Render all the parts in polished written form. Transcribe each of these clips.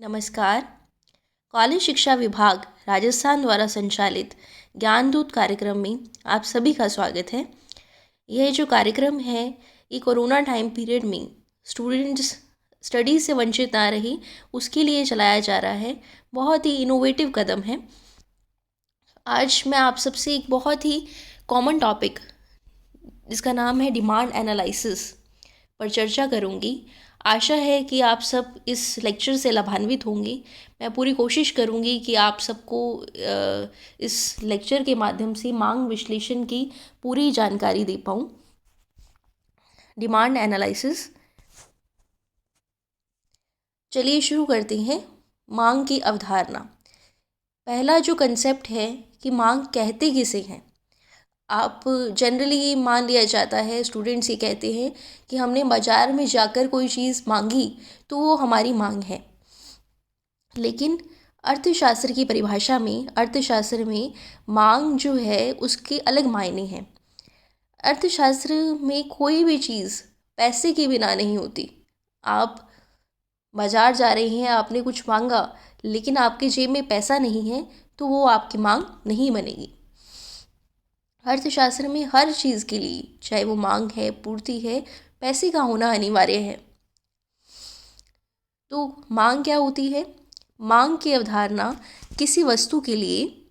नमस्कार। कॉलेज शिक्षा विभाग राजस्थान द्वारा संचालित ज्ञानदूत कार्यक्रम में आप सभी का स्वागत है। यह जो कार्यक्रम है ये कोरोना टाइम पीरियड में स्टूडेंट्स स्टडी से वंचित ना रहे उसके लिए चलाया जा रहा है। बहुत ही इनोवेटिव कदम है। आज मैं आप सबसे एक बहुत ही कॉमन टॉपिक जिसका नाम है डिमांड एनालिसिस पर चर्चा करूंगी। आशा है कि आप सब इस लेक्चर से लाभान्वित होंगे। मैं पूरी कोशिश करूंगी कि आप सबको इस लेक्चर के माध्यम से मांग विश्लेषण की पूरी जानकारी दे पाऊँ। डिमांड एनालिसिस, चलिए शुरू करते हैं। मांग की अवधारणा। पहला जो कंसेप्ट है कि मांग कहते किसे हैं। आप जनरली ये मान लिया जाता है, स्टूडेंट्स ये कहते हैं कि हमने बाज़ार में जाकर कोई चीज़ मांगी तो वो हमारी मांग है। लेकिन अर्थशास्त्र की परिभाषा में, अर्थशास्त्र में मांग जो है उसके अलग मायने हैं। अर्थशास्त्र में कोई भी चीज़ पैसे के बिना नहीं होती। आप बाज़ार जा रहे हैं, आपने कुछ मांगा लेकिन आपके जेब में पैसा नहीं है तो वो आपकी मांग नहीं बनेगी। अर्थशास्त्र में हर चीज़ के लिए, चाहे वो मांग है, पूर्ति है, पैसे का होना अनिवार्य है। तो मांग क्या होती है? मांग की अवधारणा किसी वस्तु के लिए,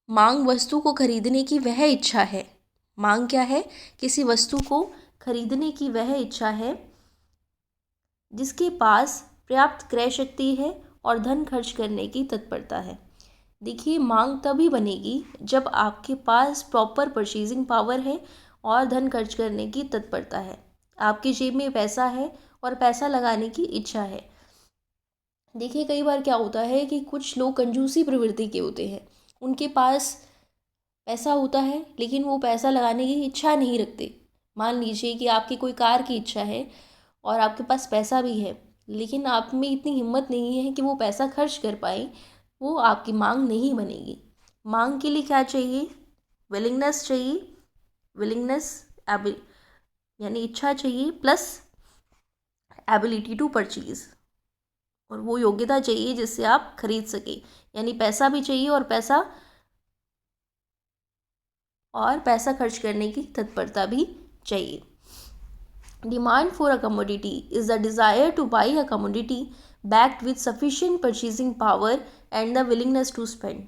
मांग वस्तु को खरीदने की वह इच्छा है। मांग क्या है? किसी वस्तु को खरीदने की वह इच्छा है जिसके पास पर्याप्त क्रय शक्ति है और धन खर्च करने की तत्परता है। देखिए, मांग तभी बनेगी जब आपके पास प्रॉपर परचेजिंग पावर है और धन खर्च करने की तत्परता है। आपकी जेब में पैसा है और पैसा लगाने की इच्छा है। देखिए, कई बार क्या होता है कि कुछ लोग कंजूसी प्रवृत्ति के होते हैं। उनके पास पैसा होता है लेकिन वो पैसा लगाने की इच्छा नहीं रखते। मान लीजिए कि आपकी कोई कार की इच्छा है और आपके पास पैसा भी है लेकिन आप में इतनी हिम्मत नहीं है कि वो पैसा खर्च कर पाए, वो आपकी मांग नहीं बनेगी। मांग के लिए क्या चाहिए? विलिंगनेस चाहिए। विलिंगनेस यानी इच्छा चाहिए प्लस एबिलिटी टू परचेज, और वो योग्यता चाहिए जिससे आप खरीद सके। यानी पैसा भी चाहिए और पैसा खर्च करने की तत्परता भी चाहिए। Demand for a commodity is the desire two by a commodity backed with sufficient purchasing power and the willingness to spend।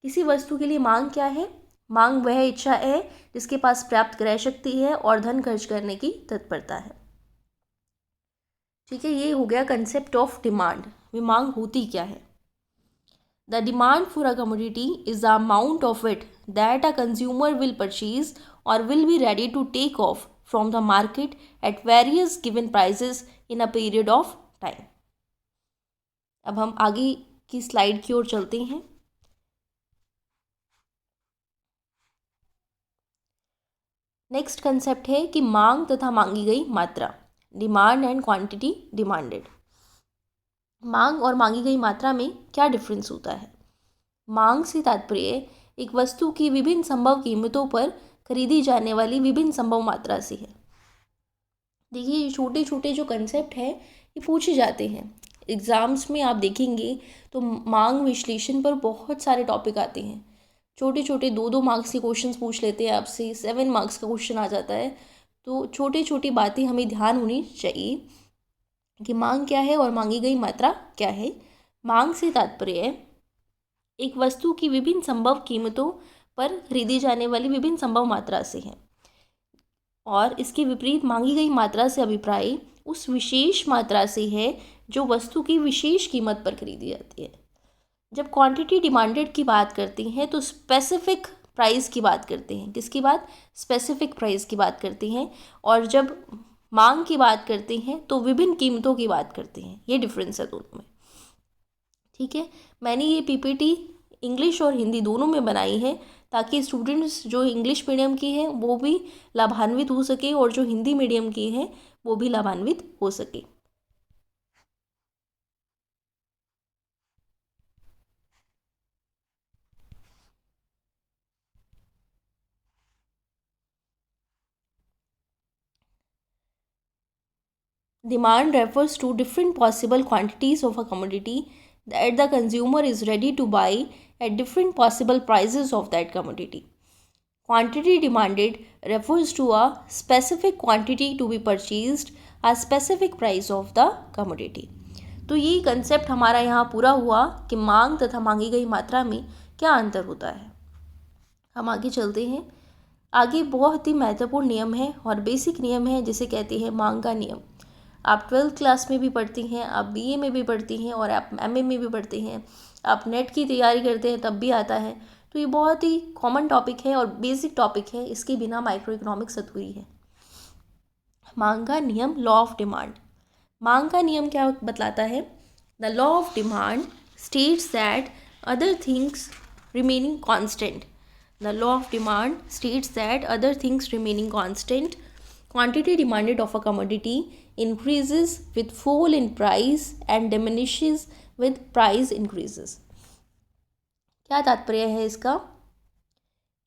किसी वस्तु के लिए मांग क्या है? मांग वह इच्छा है जिसके पास पर्याप्त क्रय शक्ति है और धन खर्च करने की तत्परता है। ठीक है, ये हो गया कंसेप्ट ऑफ डिमांड। ये मांग होती क्या है? The demand for a commodity is the amount of it that a consumer will purchase और will be ready to take off from the market at various given prices in a period of time. अब हम आगे की slide की ओर चलते हैं। Next concept है कि मांग तथा मांगी गई मात्रा। Demand and quantity demanded. मांग और मांगी गई मात्रा में क्या डिफरेंस होता है? मांग से तात्पर्य एक वस्तु की विभिन्न संभव कीमतों पर खरीदी जाने वाली विभिन्न संभव मात्रा से है। देखिए, ये छोटे छोटे जो कंसेप्ट हैं ये पूछे जाते हैं एग्ज़ाम्स में। आप देखेंगे तो मांग विश्लेषण पर बहुत सारे टॉपिक आते हैं। छोटे छोटे 2-2 मार्क्स के क्वेश्चंस पूछ लेते हैं आपसे, 7 मार्क्स का क्वेश्चन आ जाता है। तो छोटी छोटी बातें हमें ध्यान होनी चाहिए कि मांग क्या है और मांगी गई मात्रा क्या है। मांग से तात्पर्य एक वस्तु की विभिन्न संभव कीमतों पर खरीदी जाने वाली विभिन्न संभव मात्रा से है, और इसके विपरीत मांगी गई मात्रा से अभिप्राय उस विशेष मात्रा से है जो वस्तु की विशेष कीमत पर खरीदी जाती है। जब क्वांटिटी डिमांडेड की बात करते हैं तो स्पेसिफिक प्राइस की बात करते हैं। किसकी बात? स्पेसिफिक प्राइस की बात करते हैं। और जब मांग की बात करते हैं तो विभिन्न कीमतों की बात करते हैं। ये डिफरेंस है दोनों में। ठीक है, मैंने ये पीपीटी इंग्लिश और हिंदी दोनों में बनाई है ताकि स्टूडेंट्स जो इंग्लिश मीडियम की हैं वो भी लाभान्वित हो सके और जो हिंदी मीडियम की हैं वो भी लाभान्वित हो सके। Demand refers to different possible quantities of a commodity that the consumer is ready to buy at different possible prices of that commodity. Quantity demanded refers to a specific quantity to be purchased at specific price of the commodity. तो ये concept हमारा यहाँ पूरा हुआ कि मांग तथा मांगी गई मात्रा में क्या अंतर होता है। हम आगे चलते हैं। आगे बहुत ही महत्वपूर्ण नियम है और बेसिक नियम है जिसे कहते हैं मांग का नियम। आप 12th क्लास में भी पढ़ती हैं, आप बीए में भी पढ़ती हैं और आप एमए में भी पढ़ते हैं, आप नेट की तैयारी करते हैं तब भी आता है। तो ये बहुत ही कॉमन टॉपिक है और बेसिक टॉपिक है, इसके बिना माइक्रो इकोनॉमिक्स अधूरी है। मांग का नियम, लॉ ऑफ डिमांड। मांग का नियम क्या बतलाता है? The law of demand states that other things remaining constant. The law of demand states that other things remaining constant, quantity demanded of a commodity increases with fall in price and diminishes with price increases. क्या तात्पर्य है इसका?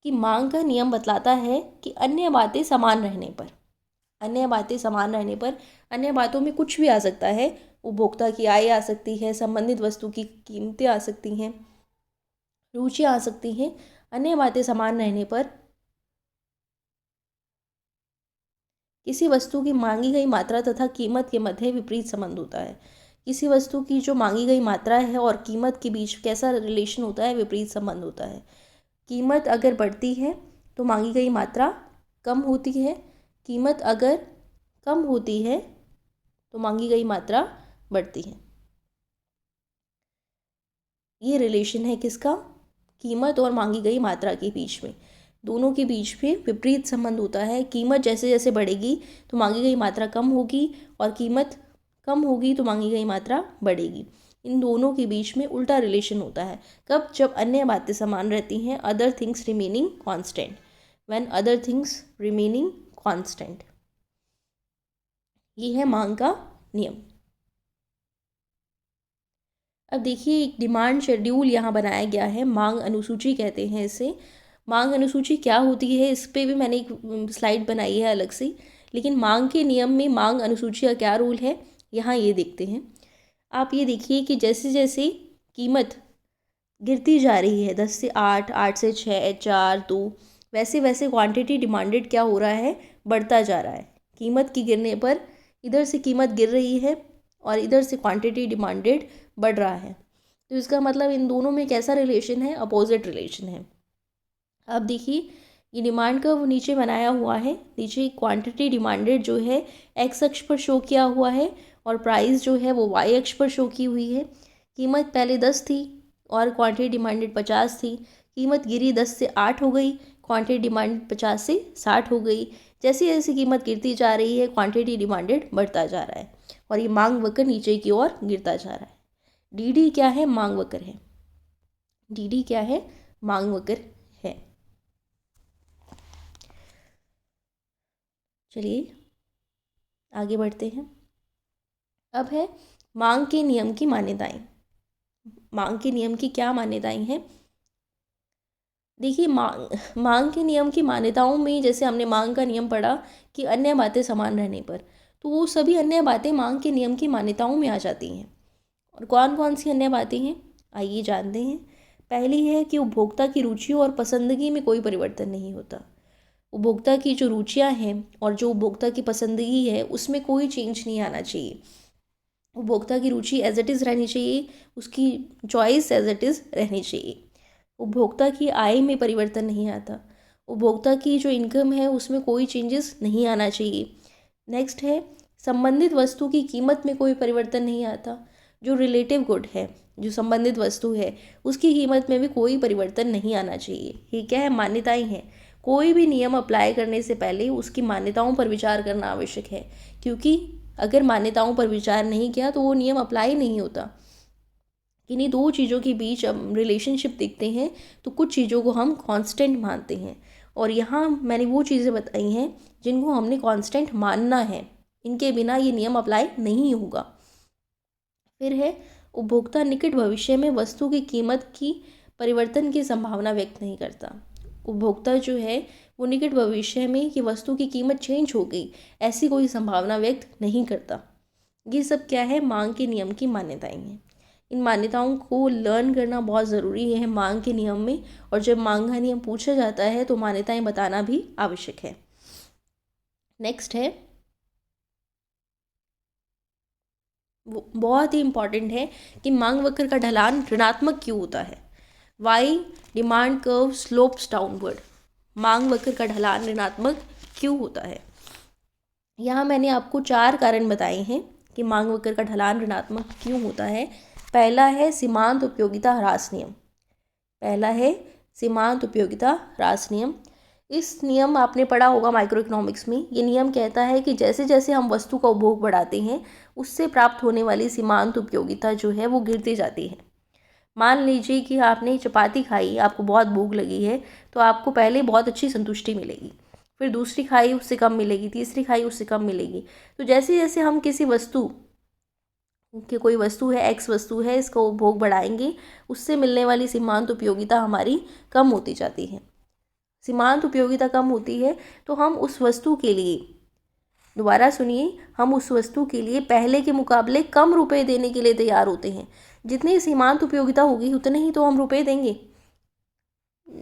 कि मांग का नियम बतलाता है कि अन्य बातें समान रहने पर, अन्य बातों में कुछ भी आ सकता है। उपभोक्ता की आय आ सकती है, संबंधित वस्तु की कीमतें आ सकती हैं, रुचियाँ आ सकती हैं। अन्य बातें समान रहने पर किसी वस्तु की मांगी गई मात्रा तथा कीमत के मध्य विपरीत संबंध होता है। किसी वस्तु की जो मांगी गई मात्रा है और कीमत के बीच कैसा रिलेशन होता है? विपरीत संबंध होता है। कीमत अगर बढ़ती है तो मांगी गई मात्रा कम होती है, कीमत अगर कम होती है तो मांगी गई मात्रा बढ़ती है। ये रिलेशन है किसका? कीमत और मांगी गई मात्रा के बीच में। दोनों के बीच में विपरीत संबंध होता है। कीमत जैसे जैसे बढ़ेगी तो मांगी गई मात्रा कम होगी और कीमत कम होगी तो मांगी गई मात्रा बढ़ेगी। इन दोनों के बीच में उल्टा रिलेशन होता है। कब? जब अन्य बातें समान रहती हैं, other things remaining constant, when other things remaining constant. ये है मांग का नियम। अब देखिए, एक डिमांड शेड्यूल यहाँ बनाया गया है, मांग अनुसूची कहते हैं इसे। मांग अनुसूची क्या होती है, इस पे भी मैंने एक स्लाइड बनाई है अलग से। लेकिन मांग के नियम में मांग अनुसूची का क्या रोल है, यहाँ ये देखते हैं। आप ये देखिए कि जैसे जैसे कीमत गिरती जा रही है, 10 से 8, 8 से 6, 4, 2, वैसे वैसे क्वांटिटी डिमांडेड क्या हो रहा है? बढ़ता जा रहा है। कीमत की गिरने पर इधर से कीमत गिर रही है और इधर से क्वांटिटी डिमांडेड बढ़ रहा है। तो इसका मतलब इन दोनों में कैसा रिलेशन है? अपोजिट रिलेशन है। अब देखिए, ये डिमांड कर्व नीचे बनाया हुआ है। नीचे क्वांटिटी डिमांडेड जो है एक्स अक्ष पर शो किया हुआ है और प्राइस जो है वो वाई अक्ष पर शो की हुई है। कीमत पहले 10 थी और क्वांटिटी डिमांडेड 50 थी। कीमत गिरी 10 से 8 हो गई, क्वांटिटी डिमांडेड 50 से 60 हो गई। जैसे जैसे कीमत गिरती जा रही है, क्वांटिटी डिमांडेड बढ़ता जा रहा है और ये मांग वक्र नीचे की ओर गिरता जा रहा है। डी क्या है? मांग वक्र है। डी क्या है? मांग वक्र है। चलिए आगे बढ़ते हैं। अब है मांग के नियम की मान्यताएं। मांग के नियम की क्या मान्यताएं हैं? देखिए, मांग के नियम की मान्यताओं में जैसे हमने मांग का नियम पढ़ा कि अन्य बातें समान रहने पर, तो वो सभी अन्य बातें मांग के नियम की मान्यताओं में आ जाती हैं। और कौन कौन सी अन्य बातें हैं, आइए जानते हैं। पहली है कि उपभोक्ता की रुचियों और पसंदगी में कोई परिवर्तन नहीं होता। उपभोक्ता की जो रुचियां हैं और जो उपभोक्ता की पसंदगी है उसमें कोई चेंज नहीं आना चाहिए। उपभोक्ता की रुचि एज इट इज़ रहनी चाहिए, उसकी चॉइस एज इट इज़ रहनी चाहिए। उपभोक्ता की आय में परिवर्तन नहीं आता। उपभोक्ता की जो इनकम है उसमें कोई चेंजेस नहीं आना चाहिए। नेक्स्ट है, संबंधित वस्तु की कीमत में कोई परिवर्तन नहीं आता। जो रिलेटिव गुड है, जो संबंधित वस्तु है, उसकी कीमत में भी कोई परिवर्तन नहीं आना चाहिए। ये क्या है? मान्यताएं हैं। कोई भी नियम अप्लाई करने से पहले उसकी मान्यताओं पर विचार करना आवश्यक है, क्योंकि अगर मान्यताओं पर विचार नहीं किया तो वो नियम अप्लाई नहीं होता। इन्हीं दो चीज़ों के बीच अब रिलेशनशिप देखते हैं तो कुछ चीज़ों को हम कांस्टेंट मानते हैं, और यहाँ मैंने वो चीज़ें बताई हैं जिनको हमने कांस्टेंट मानना है। इनके बिना ये नियम अप्लाई नहीं होगा। फिर है, उपभोक्ता निकट भविष्य में वस्तु की कीमत की परिवर्तन की संभावना व्यक्त नहीं करता। उपभोक्ता जो है वो निकट भविष्य में कि वस्तु की कीमत चेंज हो गई, ऐसी कोई संभावना व्यक्त नहीं करता। ये सब क्या है, मांग के नियम की मान्यताएं हैं। इन मान्यताओं को लर्न करना बहुत ज़रूरी है मांग के नियम में, और जब मांग का नियम पूछा जाता है तो मान्यताएं बताना भी आवश्यक है। नेक्स्ट है, वो बहुत ही इम्पॉर्टेंट है कि मांग वक्र का ढलान ऋणात्मक क्यों होता है। Why demand curve slopes downward. मांग वक्र का ढलान ऋणात्मक क्यों होता है। यहाँ मैंने आपको 4 कारण बताए हैं कि मांग वक्र का ढलान ऋणात्मक क्यों होता है। पहला है सीमांत उपयोगिता ह्रास नियम। पहला है सीमांत उपयोगिता ह्रास नियम। इस नियम आपने पढ़ा होगा माइक्रो इकोनॉमिक्स में। ये नियम कहता है कि जैसे जैसे हम वस्तु का उपभोग बढ़ाते हैं, उससे प्राप्त होने वाली सीमांत उपयोगिता जो है वो गिरती जाती है। मान लीजिए कि आपने चपाती खाई, आपको बहुत भूख लगी है, तो आपको पहले बहुत अच्छी संतुष्टि मिलेगी, फिर दूसरी खाई उससे कम मिलेगी, तीसरी खाई उससे कम मिलेगी। तो जैसे जैसे हम किसी वस्तु कि कोई वस्तु है, एक्स वस्तु है, इसका उपभोग बढ़ाएंगे, उससे मिलने वाली सीमांत उपयोगिता हमारी कम होती जाती है। सीमांत उपयोगिता कम होती है तो हम उस वस्तु के लिए, दोबारा सुनिए, हम उस वस्तु के लिए पहले के मुकाबले कम रुपए देने के लिए तैयार होते हैं। जितनी सीमांत उपयोगिता होगी उतने ही तो हम रुपए देंगे।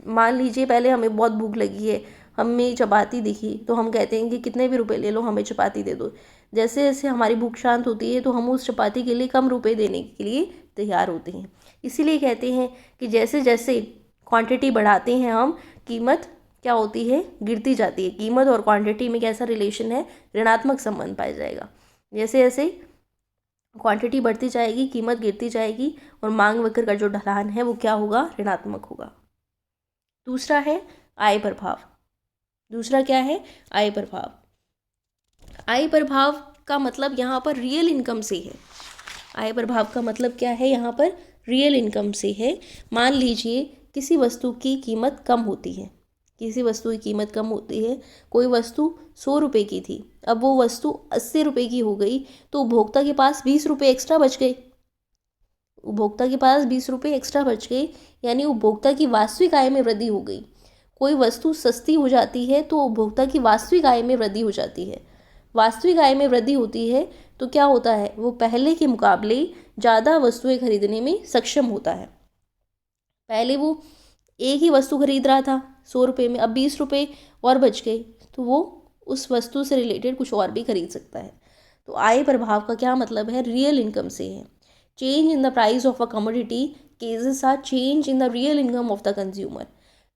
मान लीजिए पहले हमें बहुत भूख लगी है, हमें चपाती दिखी, तो हम कहते हैं कि कितने भी रुपए ले लो, हमें चपाती दे दो। जैसे जैसे हमारी भूख शांत होती है तो हम उस चपाती के लिए कम रुपए देने के लिए तैयार होते हैं। इसीलिए कहते हैं कि जैसे जैसे क्वांटिटी बढ़ाते हैं हम, कीमत क्या होती है, गिरती जाती है। कीमत और क्वांटिटी में कैसा रिलेशन है, ऋणात्मक संबंध पाया जाएगा। जैसे जैसे क्वांटिटी बढ़ती जाएगी, कीमत गिरती जाएगी, और मांग वक्र का जो ढलान है वो क्या होगा, ऋणात्मक होगा। दूसरा है आय प्रभाव। दूसरा क्या है, आय प्रभाव। आय प्रभाव का मतलब यहाँ पर रियल इनकम से है। आय प्रभाव का मतलब क्या है, यहाँ पर रियल इनकम से है। मान लीजिए किसी वस्तु की कीमत कम होती है, किसी वस्तु की कीमत कम होती है। कोई वस्तु 100 रुपये की थी, अब वो वस्तु 80 रुपये की हो गई, तो उपभोक्ता के पास 20 रुपये एक्स्ट्रा बच गए। उपभोक्ता के पास 20 रुपये एक्स्ट्रा बच गए, यानी उपभोक्ता की वास्तविक आय में वृद्धि हो गई। कोई वस्तु सस्ती हो जाती है तो उपभोक्ता की वास्तविक आय में वृद्धि हो जाती है। वास्तविक आय में वृद्धि होती है तो क्या होता है, वो पहले के मुकाबले ज़्यादा वस्तुएं खरीदने में सक्षम होता है। पहले वो एक ही वस्तु खरीद रहा था 100 रुपये में, अब 20 रुपये और बच गए, तो वो उस वस्तु से रिलेटेड कुछ और भी खरीद सकता है। तो आय प्रभाव का क्या मतलब है, रियल इनकम से है। Change in the price of a commodity causes are change in the real income of the consumer.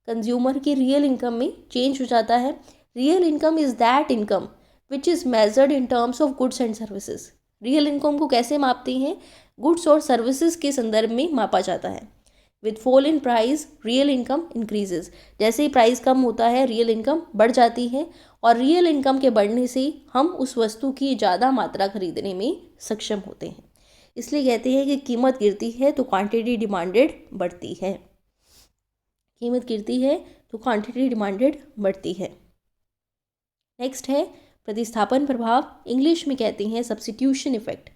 Consumer की रियल इनकम में चेंज हो जाता है। Real income is that income which is measured in terms of goods and services. Real income को कैसे मापते हैं, goods और सर्विसेज के संदर्भ में मापा जाता है। With fall in price real income increases. जैसे ही प्राइस कम होता है रियल इनकम बढ़ जाती है, और रियल इनकम के बढ़ने से हम उस वस्तु की ज़्यादा मात्रा खरीदने में सक्षम होते हैं। इसलिए कहते हैं कि कीमत गिरती है तो क्वांटिटी डिमांडेड बढ़ती है। कीमत गिरती है तो क्वांटिटी डिमांडेड बढ़ती है। नेक्स्ट है प्रतिस्थापन प्रभाव, इंग्लिश में कहते हैं substitution effect.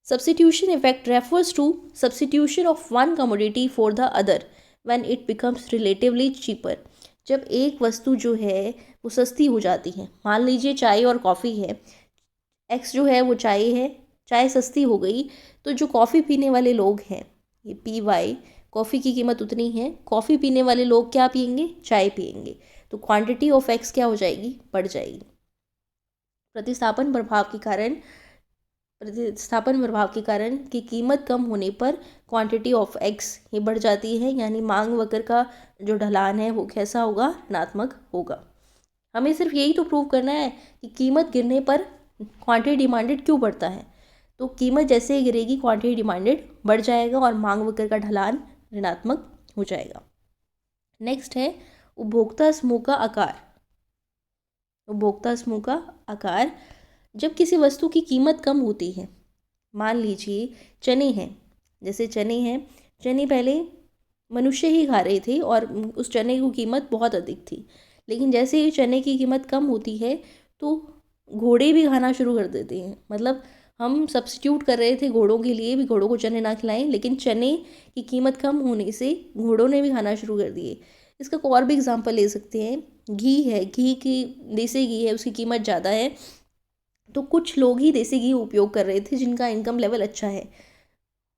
Substitution effect refers to substitution of one commodity for the other when it becomes relatively cheaper। जब एक वस्तु जो है वो सस्ती हो जाती है, मान लीजिए चाय और कॉफ़ी है, एक्स जो है वो चाय है, चाय सस्ती हो गई, तो जो कॉफ़ी पीने वाले लोग हैं, ये पी वाई, कॉफ़ी की कीमत उतनी है, कॉफ़ी पीने वाले लोग क्या पियेंगे, चाय पियेंगे, तो क्वांटिटी ऑफ एक्स क्या हो जाएगी, बढ़ जाएगी। प्रतिस्थापन प्रभाव के कारण कि कीमत कम होने पर क्वांटिटी ऑफ एक्स ये बढ़ जाती है, यानी मांग वक्र का जो ढलान है वो कैसा होगा, ऋणात्मक होगा। हमें सिर्फ यही तो प्रूव करना है कि कीमत गिरने पर क्वांटिटी डिमांडेड क्यों बढ़ता है। तो कीमत जैसे ही गिरेगी क्वांटिटी डिमांडेड बढ़ जाएगा और मांग वक्र का ढलान ऋणात्मक हो जाएगा। नेक्स्ट है उपभोक्ता समूह का आकार। उपभोक्ता समूह का आकार, जब किसी वस्तु की कीमत कम होती है, मान लीजिए चने हैं, जैसे चने हैं, चने पहले मनुष्य ही खा रहे थे और उस चने की कीमत बहुत अधिक थी, लेकिन जैसे ही चने की कीमत कम होती है तो घोड़े भी खाना शुरू कर देते हैं। मतलब हम सब्स्टिट्यूट कर रहे थे घोड़ों के लिए भी, घोड़ों को चने ना खिलाएं, लेकिन चने की कीमत कम होने से घोड़ों ने भी खाना शुरू कर दिए। इसका और भी एग्जाम्पल ले सकते हैं, घी है, घी की देसी घी है, उसकी कीमत ज़्यादा है, तो कुछ लोग ही देसी घी उपयोग कर रहे थे जिनका इनकम लेवल अच्छा है,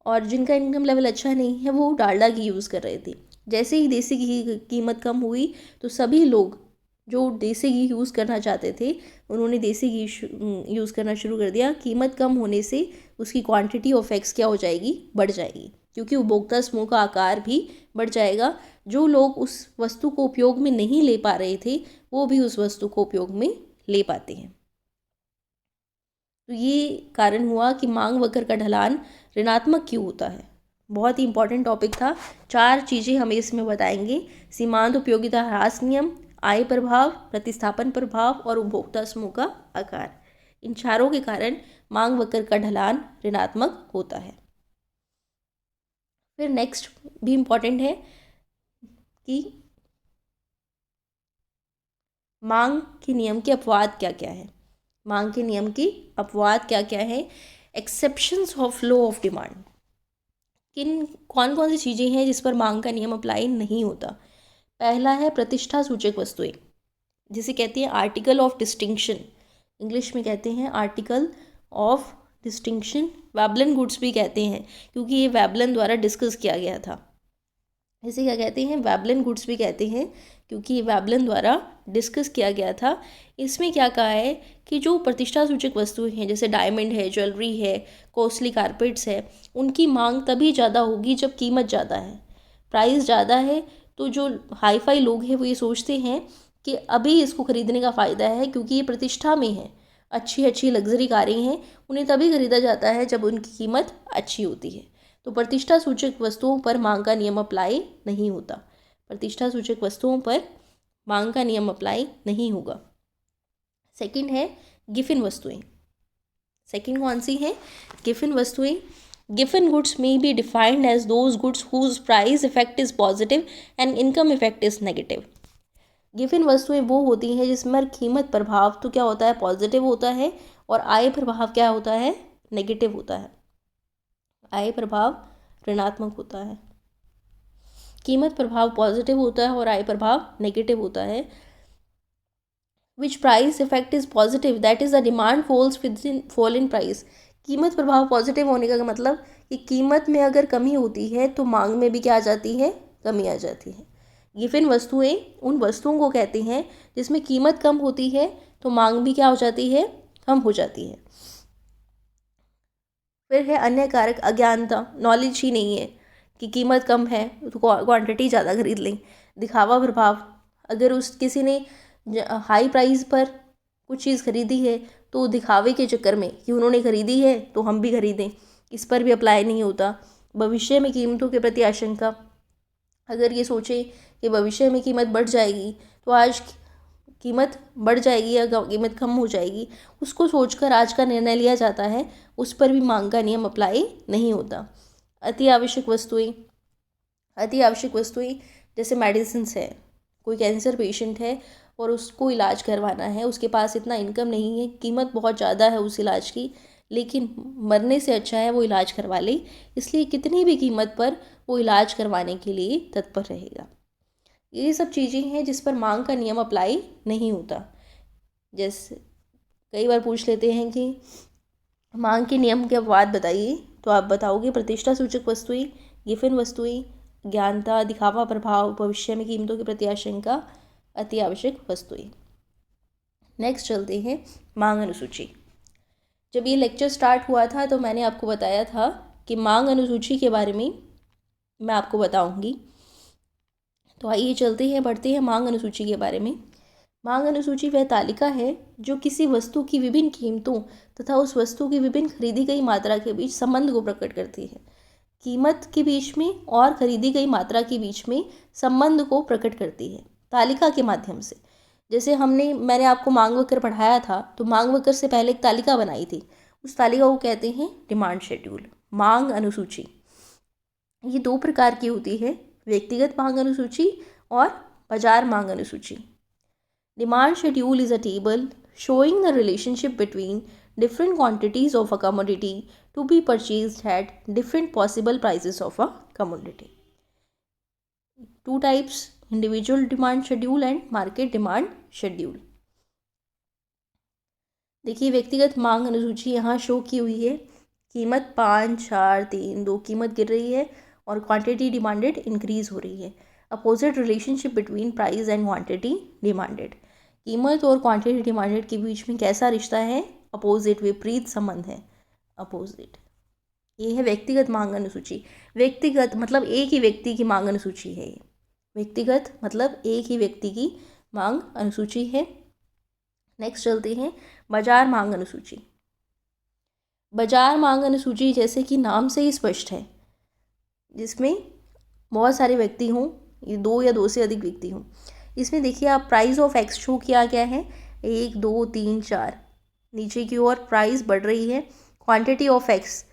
और जिनका इनकम लेवल अच्छा नहीं है वो डालडा घी यूज़ कर रहे थे। जैसे ही देसी घी की कीमत कम हुई तो सभी लोग जो देसी घी यूज़ करना चाहते थे उन्होंने देसी घी यूज़ करना शुरू कर दिया। कीमत कम होने से उसकी क्वांटिटी ऑफ एग्स क्या हो जाएगी, बढ़ जाएगी, क्योंकि उपभोक्ता समूह का आकार भी बढ़ जाएगा। जो लोग उस वस्तु को उपयोग में नहीं ले पा रहे थे वो भी उस वस्तु को उपयोग में ले पाते हैं। तो ये कारण हुआ कि मांग वक्र का ढलान ऋणात्मक क्यों होता है। बहुत ही इंपॉर्टेंट टॉपिक था। 4 चीज़ें हमें इसमें बताएंगे: सीमांत उपयोगिता ह्रास नियम, आय प्रभाव, प्रतिस्थापन प्रभाव और उपभोक्ता समूह का आकार। इन चारों के कारण मांग वक्र का ढलान ऋणात्मक होता है। फिर नेक्स्ट भी इम्पॉर्टेंट है कि मांग के नियम के अपवाद क्या क्या है। मांग के नियम की अपवाद क्या क्या है? Exceptions of law of demand. किन कौन कौन सी चीज़ें हैं जिस पर मांग का नियम अप्लाई नहीं होता? पहला है प्रतिष्ठा सूचक वस्तुएं, जिसे कहते हैं आर्टिकल ऑफ डिस्टिंक्शन। इंग्लिश में कहते हैं article of distinction. Veblen goods भी कहते हैं क्योंकि ये वेबलन द्वारा डिस्कस किया गया था। इसे क्या कहते हैं? वेबलन गुड्स भी कहते हैं क्योंकि ये वेबलन द्वारा डिस्कस किया गया था। इसमें क्या कहा है कि जो प्रतिष्ठा सूचक वस्तुएं हैं जैसे डायमंड है, ज्वेलरी है, कॉस्टली कारपेट्स है, उनकी मांग तभी ज़्यादा होगी जब कीमत ज़्यादा है, प्राइस ज़्यादा है। तो जो हाई फाई लोग हैं वो ये सोचते हैं कि अभी इसको खरीदने का फ़ायदा है क्योंकि ये प्रतिष्ठा में है, अच्छी अच्छी लग्जरी कारें हैं, उन्हें तभी खरीदा जाता है जब उनकी कीमत अच्छी होती है। तो प्रतिष्ठा सूचक वस्तुओं पर मांग का नियम अप्लाई नहीं होता। प्रतिष्ठा सूचक वस्तुओं पर मांग का नियम अप्लाई नहीं होगा। सेकंड है गिफिन वस्तुएं। सेकंड कौन सी है? गिफिन वस्तुएं। Giffen goods may be defined as those goods whose price effect is positive and income effect is negative. Giffen वस्तुएं वो होती हैं जिसमें कीमत प्रभाव तो क्या होता है, पॉजिटिव होता है, और आय प्रभाव क्या होता है, नेगेटिव होता है। आय प्रभाव ऋणात्मक होता है, कीमत प्रभाव पॉजिटिव होता है और आय प्रभाव नेगेटिव होता है। Which price effect is positive that is the demand falls with in fall in price. कीमत प्रभाव पॉजिटिव होने का मतलब कि कीमत में अगर कमी होती है तो मांग में भी क्या आ जाती है, कमी आ जाती है। गिफिन वस्तुएं उन वस्तुओं को कहते हैं जिसमें कीमत कम होती है तो मांग भी क्या हो जाती है, कम हो जाती है। फिर है अन्य कारक, अज्ञानता, नॉलेज ही नहीं है कि कीमत कम है तो क्वांटिटी ज़्यादा खरीद लें। दिखावा प्रभाव, अगर उस किसी ने हाई प्राइस पर कुछ चीज़ खरीदी है तो दिखावे के चक्कर में कि उन्होंने खरीदी है तो हम भी खरीदें, इस पर भी अप्लाई नहीं होता। भविष्य में कीमतों के प्रति आशंका, अगर ये सोचे कि भविष्य में कीमत बढ़ जाएगी तो आज कीमत बढ़ जाएगी या कीमत कम हो जाएगी, उसको सोचकर आज का निर्णय लिया जाता है, उस पर भी मांग का नियम अप्लाई नहीं होता। अति आवश्यक वस्तुएं। अति आवश्यक वस्तुएं जैसे मेडिसिन्स है, कोई कैंसर पेशेंट है और उसको इलाज करवाना है, उसके पास इतना इनकम नहीं है, कीमत बहुत ज़्यादा है उस इलाज की, लेकिन मरने से अच्छा है वो इलाज करवा ले, इसलिए कितनी भी कीमत पर वो इलाज करवाने के लिए तत्पर रहेगा। ये सब चीज़ें हैं जिस पर मांग का नियम अप्लाई नहीं होता। जैसे कई बार पूछ लेते हैं कि मांग के नियम के अपवाद बताइए, तो आप बताओगे प्रतिष्ठा सूचक वस्तुएं, गिफिन वस्तुएं, ज्ञानता, दिखावा प्रभाव, भविष्य में कीमतों के प्रति आशंका, अति आवश्यक वस्तुएं। नेक्स्ट चलते हैं मांग अनुसूची। जब ये लेक्चर स्टार्ट हुआ था तो मैंने आपको बताया था कि मांग अनुसूची के बारे में मैं आपको बताऊंगी। तो आइए चलते हैं, बढ़ते हैं मांग अनुसूची के बारे में। मांग अनुसूची वह तालिका है जो किसी वस्तु की विभिन्न कीमतों तथा उस वस्तु की विभिन्न खरीदी गई मात्रा के बीच संबंध को प्रकट करती है। कीमत के बीच में और खरीदी गई मात्रा के बीच में संबंध को प्रकट करती है तालिका के माध्यम से। जैसे मैंने आपको मांग वक्र पढ़ाया था, तो मांग वक्र से पहले एक तालिका बनाई थी, उस तालिका को कहते हैं डिमांड शेड्यूल। मांग अनुसूची ये 2 प्रकार की होती है, व्यक्तिगत मांग अनुसूची और बाजार मांग अनुसूची। Demand schedule is a table showing the relationship between different quantities of a commodity to be purchased at different possible prices of a commodity. 2 types, individual demand schedule and market demand schedule. देखिए व्यक्तिगत मांग अनुसूची यहाँ show की हुई है। कीमत 5, 4, 3, 2 कीमत गिर रही है और क्वांटिटी डिमांडेड इंक्रीज हो रही है। Opposite relationship between price and quantity demanded. कीमत और क्वांटिटी डिमांडेड के बीच में कैसा रिश्ता है? अपोजिट, विपरीत संबंध है, अपोजिट। ये है व्यक्तिगत मांग अनुसूची। व्यक्तिगत मतलब एक ही व्यक्ति की मांग अनुसूची है ये। व्यक्तिगत मतलब एक ही व्यक्ति की मांग अनुसूची है। नेक्स्ट चलते हैं बाजार मांग अनुसूची। बाजार मांग अनुसूची जैसे कि नाम से ही स्पष्ट है, जिसमें बहुत सारे व्यक्ति हों, ये 2 या 2 से अधिक व्यक्ति हों। इसमें देखिए आप प्राइस ऑफ एक्स शो किया गया है, 1, 2, 3, 4। नीचे की ओर प्राइस बढ़ रही है। क्वांटिटी ऑफ एक्स,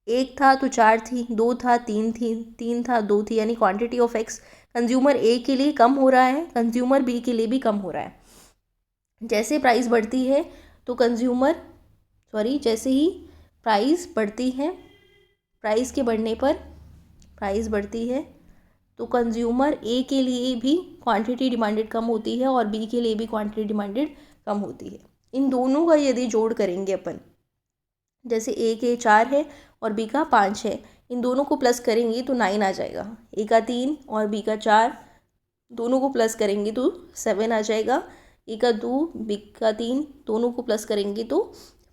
1 था तो 4 थी, 2 था 3 थी, 3 था 2 थी, यानी quantity of x consumer A के लिए कम हो रहा है, कंज्यूमर बी के लिए भी कम हो रहा है। जैसे प्राइस बढ़ती है तो जैसे ही प्राइस बढ़ती है, प्राइस के बढ़ने पर प्राइस बढ़ती है तो कंज्यूमर ए के लिए भी क्वांटिटी डिमांडेड कम होती है और बी के लिए भी क्वांटिटी डिमांडेड कम होती है। इन दोनों का यदि जोड़ करेंगे अपन, जैसे ए के 4 है और बी का 5 है, इन दोनों को प्लस करेंगे तो 9 आ जाएगा। ए का 3 और बी का 4, दोनों को प्लस करेंगे तो 7 आ जाएगा। ए का 2, बी का 3, दोनों को प्लस करेंगे तो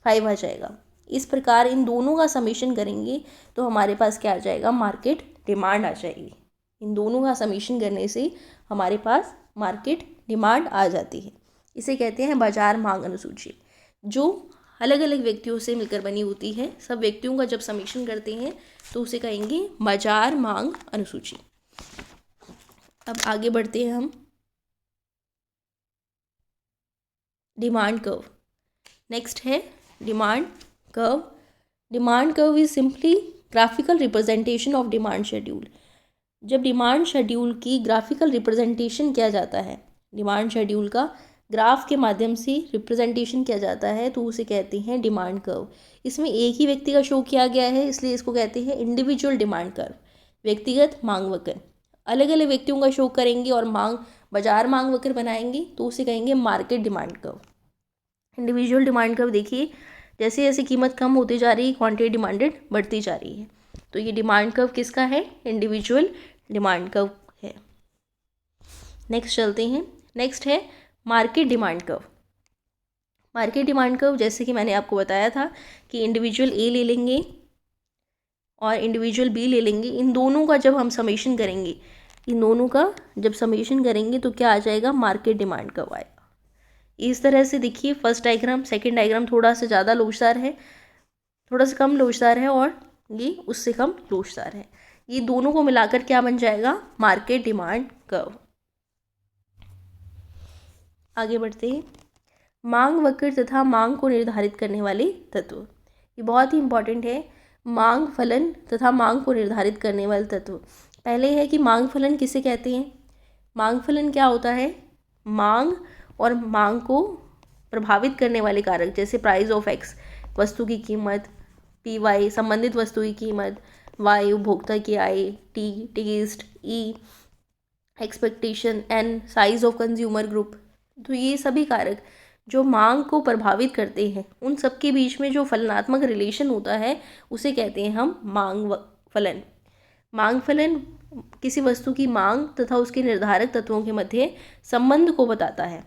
5 आ जाएगा। इस प्रकार इन दोनों का समेशन करेंगे तो हमारे पास क्या आ जाएगा? मार्केट डिमांड आ जाएगी। इन दोनों का समेशन करने से हमारे पास मार्केट डिमांड आ जाती है। इसे कहते हैं बाजार मांग अनुसूची, जो अलग अलग व्यक्तियों से मिलकर बनी होती है। सब व्यक्तियों का जब समेशन करते हैं तो उसे कहेंगे बाजार मांग अनुसूची। अब आगे बढ़ते हैं हम डिमांड कर्व। नेक्स्ट है demand curve. Demand curve is simply graphical representation of demand schedule. जब डिमांड शेड्यूल की ग्राफिकल रिप्रेजेंटेशन किया जाता है, डिमांड शेड्यूल का ग्राफ के माध्यम से रिप्रेजेंटेशन किया जाता है तो उसे कहते हैं डिमांड कर्व। इसमें एक ही व्यक्ति का शो किया गया है, इसलिए इसको कहते हैं इंडिविजुअल डिमांड कर्व, व्यक्तिगत मांग वक्र। अलग अलग व्यक्तियों का शो करेंगे और बाजार मांग वक्र बनाएंगे तो उसे कहेंगे market demand curve. Individual demand curve देखिए, जैसे जैसे कीमत कम होती जा रही है क्वांटिटी डिमांडेड बढ़ती जा रही है, तो ये डिमांड कर्व किसका है? इंडिविजुअल डिमांड कर्व है। नेक्स्ट चलते हैं। नेक्स्ट है market demand curve. Market demand curve जैसे कि मैंने आपको बताया था कि इंडिविजुअल ए ले लेंगे और इंडिविजुअल बी ले लेंगे। इन दोनों का जब हम समेशन करेंगे, इन दोनों का जब समेशन करेंगे तो क्या आ जाएगा? मार्केट डिमांड कर्व आएगा। इस तरह से देखिए, फर्स्ट डायग्राम, सेकंड डायग्राम थोड़ा सा ज़्यादा लोचदार है, थोड़ा सा कम लोचदार है और ये उससे कम लोचदार है। ये दोनों को मिलाकर क्या बन जाएगा? Market demand curve. आगे बढ़ते हैं। मांग वक्र तथा मांग को निर्धारित करने वाले तत्व, ये बहुत ही इंपॉर्टेंट है। मांग फलन तथा मांग को निर्धारित करने वाले तत्व। पहले है कि मांग फलन किसे कहते हैं? मांग फलन क्या होता है? मांग और मांग को प्रभावित करने वाले कारक, जैसे प्राइस ऑफ एक्स वस्तु की कीमत, पी वाई संबंधित वस्तु की कीमत, वाई उपभोक्ता की आय, T taste, E expectation, N size of consumer group. तो ये सभी कारक जो मांग को प्रभावित करते हैं, उन सब के बीच में जो फलनात्मक रिलेशन होता है उसे कहते हैं हम मांग फलन। मांग फलन किसी वस्तु की मांग तथा उसके निर्धारक तत्वों के मध्य संबंध को बताता है।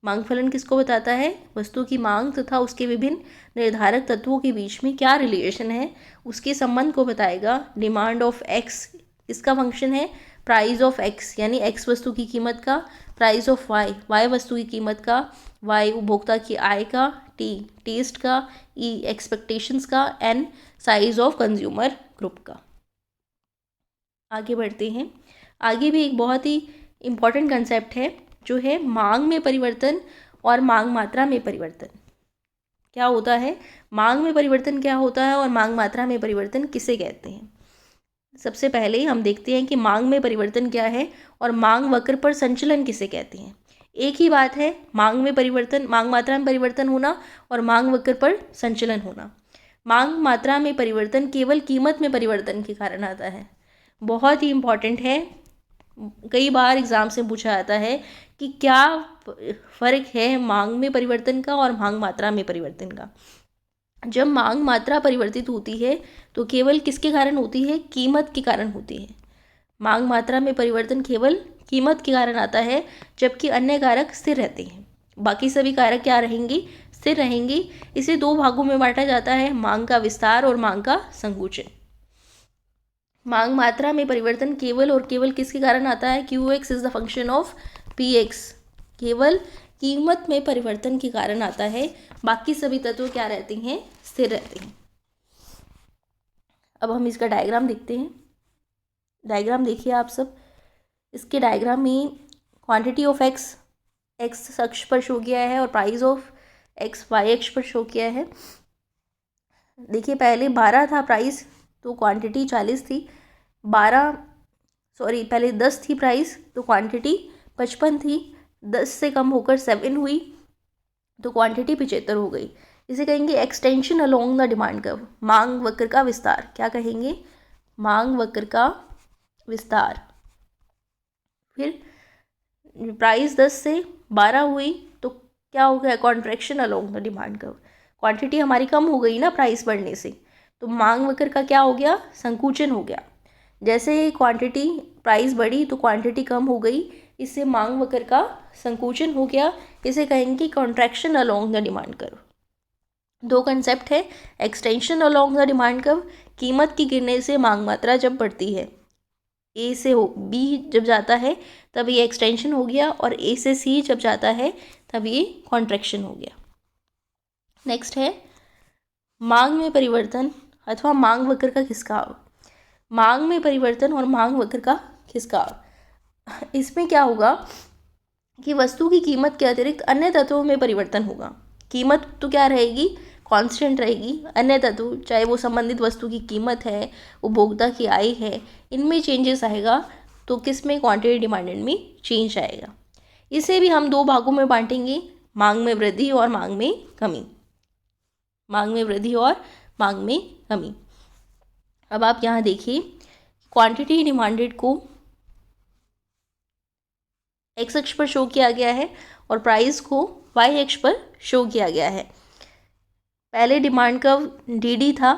मांग फलन किसको बताता है? वस्तु की मांग तथा उसके विभिन्न निर्धारक तत्वों के बीच में क्या रिलेशन है, उसके संबंध को बताएगा। डिमांड ऑफ एक्स इसका फंक्शन है प्राइस ऑफ एक्स, यानी एक्स वस्तु की कीमत का, प्राइस ऑफ वाई वाई वस्तु की कीमत का, वाई उपभोक्ता की आय का, टी टेस्ट का, ई एक्सपेक्टेशंस का, N size of consumer group का। आगे बढ़ते हैं। आगे भी एक बहुत ही इम्पॉर्टेंट कंसेप्ट है जो है मांग में परिवर्तन और मांग मात्रा में परिवर्तन। क्या होता है? मांग में परिवर्तन क्या होता है और मांग मात्रा में परिवर्तन किसे कहते हैं? सबसे पहले हम देखते हैं कि मांग में परिवर्तन क्या है और मांग वक्र पर संचलन किसे कहते हैं। एक ही बात है, मांग में परिवर्तन, मांग मात्रा में परिवर्तन होना और मांग वक्र पर संचलन होना। मांग मात्रा में परिवर्तन केवल कीमत में परिवर्तन के कारण आता है। बहुत ही इम्पॉर्टेंट है, कई बार एग्जाम से पूछा जाता है कि क्या फ़र्क है मांग में परिवर्तन का और मांग मात्रा में परिवर्तन का। जब मांग मात्रा परिवर्तित होती है तो केवल किसके कारण होती है? कीमत के कारण होती है। मांग मात्रा में परिवर्तन केवल कीमत के कारण आता है, जबकि अन्य कारक स्थिर रहते हैं। बाकी सभी कारक क्या रहेंगे? स्थिर रहेंगे। इसे दो भागों में बांटा जाता है, मांग का विस्तार और मांग का संकुचन। मांग मात्रा में परिवर्तन केवल और केवल किसके कारण आता है? QX is the function of PX। केवल कीमत में परिवर्तन के कारण आता है, बाकी सभी तत्व क्या रहते हैं? स्थिर रहते हैं। अब हम इसका डायग्राम देखते हैं। डायग्राम देखिए आप सब। इसके डायग्राम में क्वांटिटी ऑफ एक्स अक्ष पर शो किया है और प्राइस ऑफ एक्स वाई अक्ष पर शो किया है। देखिए पहले 12 था प्राइस, तो क्वांटिटी 40 थी। पहले 10 थी प्राइस, तो क्वांटिटी 55 थी। 10 से कम होकर 7 हुई तो क्वांटिटी 75 हो गई। इसे कहेंगे extension along the demand curve, मांग वक्र का विस्तार। क्या कहेंगे? मांग वक्र का विस्तार। फिर प्राइस 10 से 12 हुई तो क्या हो गया? Contraction along the demand curve. Quantity हमारी कम हो गई ना प्राइस बढ़ने से, तो मांग वक्र का क्या हो गया? संकुचन हो गया। जैसे क्वांटिटी प्राइस बढ़ी तो क्वांटिटी कम हो गई, इससे मांग वक्र का संकुचन हो गया। इसे कहेंगे contraction along the demand curve. दो कंसेप्ट है, extension along the demand curve, कीमत की गिरने से मांग मात्रा जब बढ़ती है, ए से बी जब जाता है तब ये एक्सटेंशन हो गया, और ए से सी जब जाता है तब ये कॉन्ट्रैक्शन हो गया। नेक्स्ट है मांग में परिवर्तन अथवा मांग वक्र का खिसकाव। मांग में परिवर्तन और मांग वक्र का खिसकाव, इसमें क्या होगा कि वस्तु की कीमत के अतिरिक्त अन्य तत्वों में परिवर्तन होगा। कीमत तो क्या रहेगी? कांस्टेंट रहेगी। अन्य तत्व, चाहे वो संबंधित वस्तु की कीमत है, उपभोक्ता की आय है, इनमें चेंजेस आएगा। तो किस में? क्वांटिटी डिमांडेड में चेंज आएगा। इसे भी हम दो भागों में बांटेंगे, मांग में वृद्धि और मांग में कमी। मांग में वृद्धि और मांग में कमी। अब आप यहाँ देखिए, क्वांटिटी डिमांडेड को एक्स अक्ष पर शो किया गया है और प्राइस को वाई अक्ष पर शो किया गया है। पहले डिमांड कर्व DD था।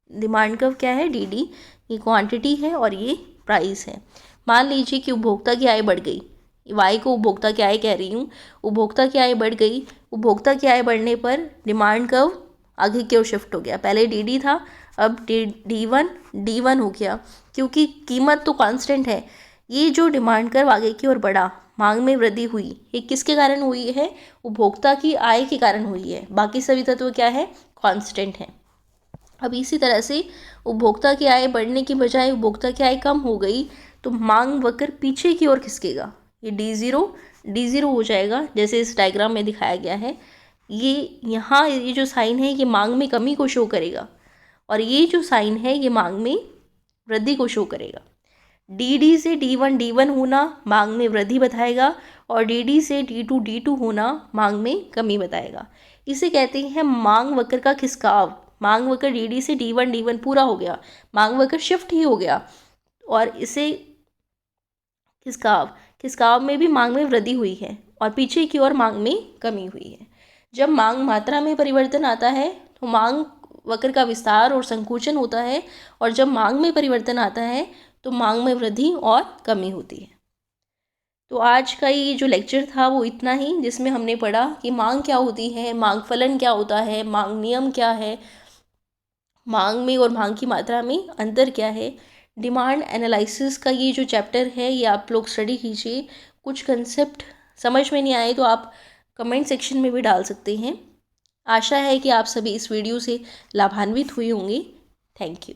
डिमांड कर्व क्या है? DD। ये क्वांटिटी है और ये प्राइस है। मान लीजिए कि उपभोक्ता की आय बढ़ गई, वाई को उपभोक्ता की आय कह रही हूँ। उपभोक्ता की आय बढ़ गई, उपभोक्ता की आय बढ़ने पर डिमांड कर्व आगे की ओर शिफ्ट हो गया। पहले DD था, अब D1 हो गया, क्योंकि कीमत तो कांस्टेंट है। ये जो डिमांड कर्व आगे की ओर बढ़ा, मांग में वृद्धि हुई, ये किसके कारण हुई है? उपभोक्ता की आय के कारण हुई है। बाकी सभी तत्व क्या है? कांस्टेंट है। अब इसी तरह से उपभोक्ता की आय बढ़ने की बजाय उपभोक्ता की आय कम हो गई, तो मांग वक्र पीछे की ओर खिसकेगा। ये D0 हो जाएगा, जैसे इस डायग्राम में दिखाया गया है। ये यहाँ ये जो साइन है ये मांग में कमी को शो करेगा, और ये जो साइन है ये मांग में वृद्धि को शो करेगा। DD से D1 होना मांग में वृद्धि बताएगा, और DD से D2 होना मांग में कमी बताएगा। इसे कहते हैं मांग वक्र का खिसकाव। मांग वक्र DD से D1 पूरा हो गया, मांग वक्र शिफ्ट ही हो गया, और इसे खिसकाव में भी मांग में वृद्धि हुई है और पीछे की ओर मांग में कमी हुई है। जब मांग मात्रा में परिवर्तन आता है तो मांग वक्र का विस्तार और संकुचन होता है, और जब मांग में परिवर्तन आता है तो मांग में वृद्धि और कमी होती है। तो आज का ये जो लेक्चर था वो इतना ही, जिसमें हमने पढ़ा कि मांग क्या होती है, मांग फलन क्या होता है, मांग नियम क्या है, मांग में और मांग की मात्रा में अंतर क्या है। डिमांड एनालिसिस का ये जो चैप्टर है ये आप लोग स्टडी कीजिए। कुछ कंसेप्ट समझ में नहीं आए तो आप कमेंट सेक्शन में भी डाल सकते हैं। आशा है कि आप सभी इस वीडियो से लाभान्वित हुए होंगे। Thank you.